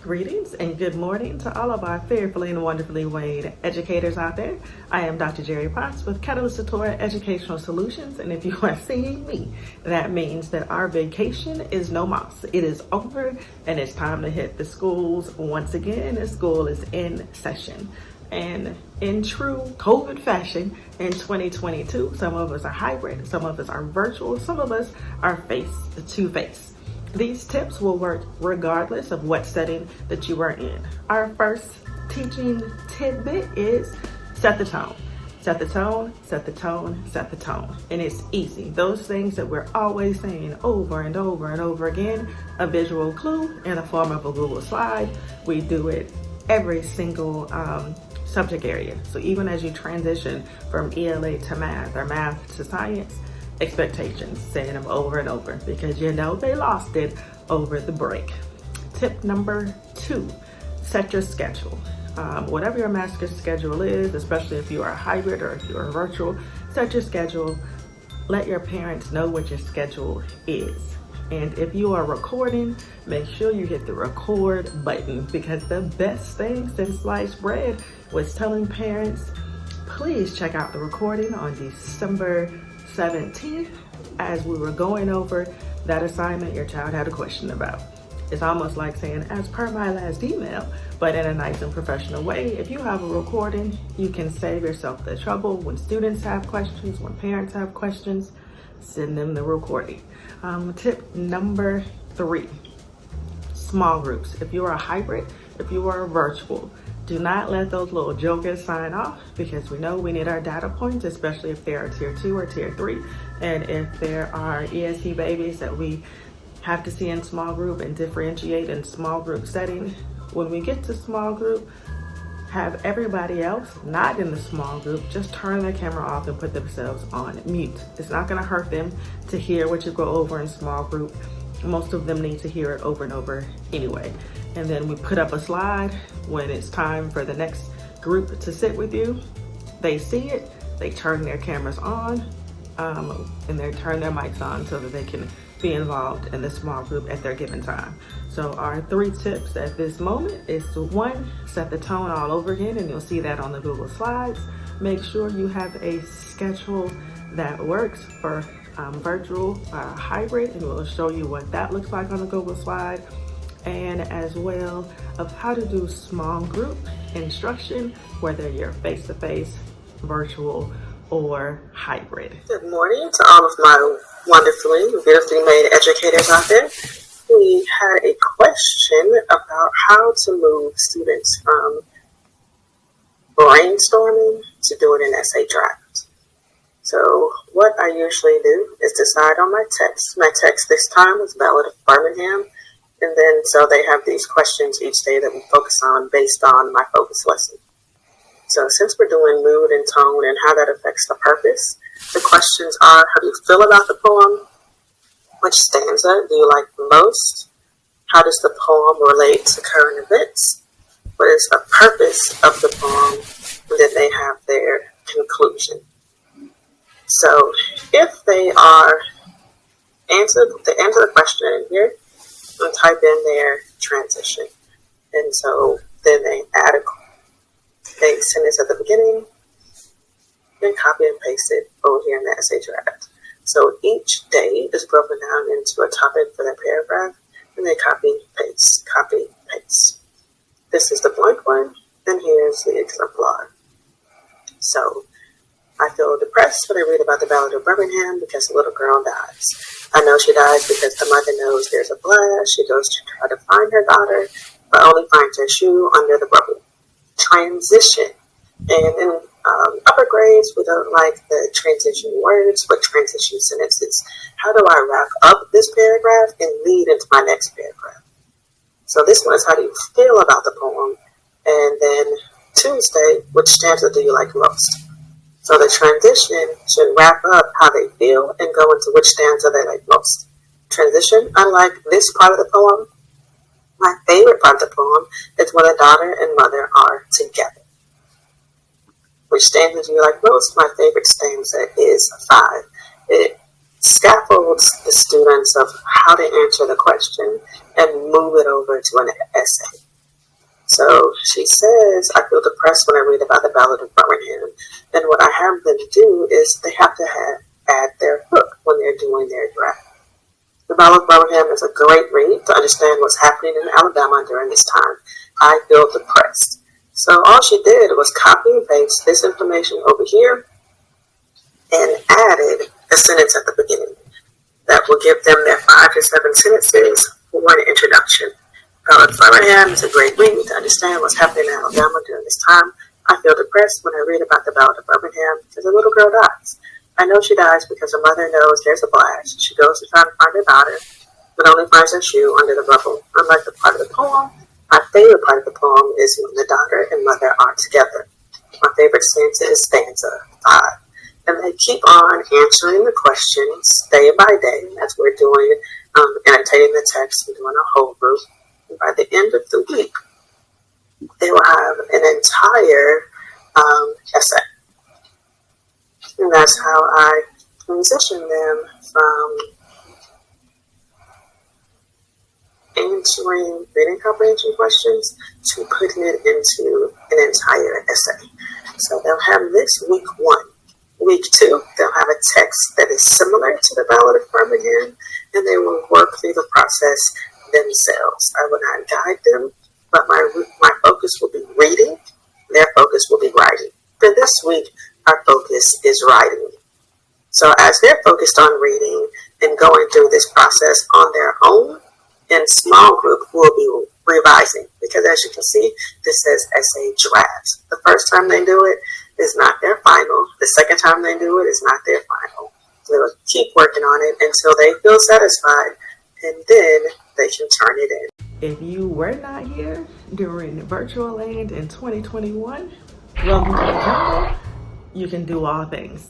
Greetings and good morning to all of our fearfully and wonderfully made educators out there. I am Dr. Jerry Potts with Catalyst Satora Educational Solutions, and if you are seeing me, that means that our vacation is no mas. It is over and it's time to hit the schools once again. The school is in session. And in true COVID fashion in 2022, some of us are hybrid, some of us are virtual, some of us are face-to-face. These tips will work regardless of what setting that you are in. Our first teaching tidbit is set the tone. Set the tone, set the tone, set the tone. And it's easy. Those things that we're always saying over and over and over again, a visual clue in the form of a Google slide. We do it every single subject area. So even as you transition from ELA to math or math to science, expectations, saying them over and over because you know they lost it over the break. Tip number 2, set your schedule. Whatever your master schedule is, especially if you are hybrid or if you are virtual, set your schedule. Let your parents know what your schedule is. And if you are recording, make sure you hit the record button, because the best thing since sliced bread was telling parents, please check out the recording on December 17th as we were going over that assignment your child had a question about. It's almost like saying, as per my last email, but in a nice and professional way. If you have a recording, you can save yourself the trouble when students have questions, when parents have questions, send them the recording. Tip number 3, small groups. If you are a hybrid, if you are virtual, do not let those little jokers sign off, because we know we need our data points, especially if they are tier 2 or tier 3. And if there are ESC babies that we have to see in small group and differentiate in small group setting, when we get to small group, have everybody else not in the small group just turn their camera off and put themselves on mute. It's not going to hurt them to hear what you go over in small group. Most of them need to hear it over and over anyway. And then we put up a slide when it's time for the next group to sit with you. They see it, they turn their cameras on, and they turn their mics on so that they can be involved in the small group at their given time. So our 3 tips at this moment is to 1, set the tone all over again, and you'll see that on the Google Slides. Make sure you have a schedule that works for virtual hybrid, and we'll show you what that looks like on the Google slide, and as well of how to do small group instruction, whether you're face-to-face, virtual, or hybrid. Good morning to all of my wonderfully, beautifully made educators out there. We had a question about how to move students from brainstorming to doing an essay draft. So what I usually do is decide on my text. My text this time was Ballad of Birmingham. And then so they have these questions each day that we focus on based on my focus lesson. So since we're doing mood and tone and how that affects the purpose, the questions are, how do you feel about the poem? Which stanza do you like the most? How does the poem relate to current events? What is the purpose of the poem? And then they have their conclusion. So if they are answer the question in here and type in their transition. And so then they add a sentence at the beginning, then copy and paste it over here in the essay draft. So each day is broken down into a topic for that paragraph, and they copy, paste. This is the blank one, and here's the exemplar. So I feel depressed when I read about the Ballad of Birmingham because the little girl dies. I know she dies because the mother knows there's a blast. She goes to try to find her daughter, but only finds her shoe under the rubble. Transition. And in upper grades, we don't like the transition words, but transition sentences. How do I wrap up this paragraph and lead into my next paragraph? So this one is, how do you feel about the poem? And then Tuesday, which stanza do you like most? So the transition should wrap up how they feel and go into which stanza they like most. Transition, I like this part of the poem. My favorite part of the poem is when the daughter and mother are together. Which stanza do you like most? My favorite stanza is 5. It scaffolds the students of how to answer the question and move it over to an essay. So she says, I feel depressed when I read about the Ballad of Birmingham. And what I have them do is they have to add their hook when they're doing their draft. The Ballad of Birmingham is a great read to understand what's happening in Alabama during this time. I feel depressed. So all she did was copy and paste this information over here and added a sentence at the beginning that will give them their 5 to 7 sentences for an introduction. Ballad of Birmingham is a great read to understand what's happening in Alabama during this time. I feel depressed when I read about the Ballad of Birmingham because a little girl dies. I know she dies because her mother knows there's a blast. She goes to try to find her daughter, but only finds her shoe under the rubble. Unlike the part of the poem, my favorite part of the poem is when the daughter and mother are together. My favorite stanza is stanza 5. And they keep on answering the questions day by day as we're doing, annotating the text and doing a whole group. And by the end of the week, they will have an entire essay. And that's how I transition them from answering reading comprehension questions to putting it into an entire essay. So they'll have this week 1. Week 2, they'll have a text that is similar to the Ballad of Birmingham, and they will work through the process themselves. I will not guide them, but my focus will be reading. Their focus will be writing. For this week, our focus is writing. So as they're focused on reading and going through this process on their own, in small group, we'll be revising. Because as you can see, this says essay drafts. The first time they do it is not their final. The second time they do it is not their final. So they'll keep working on it until they feel satisfied, and then they can turn it in. If you were not here during Virtual Land in 2021, welcome to the jungle. You can do all things.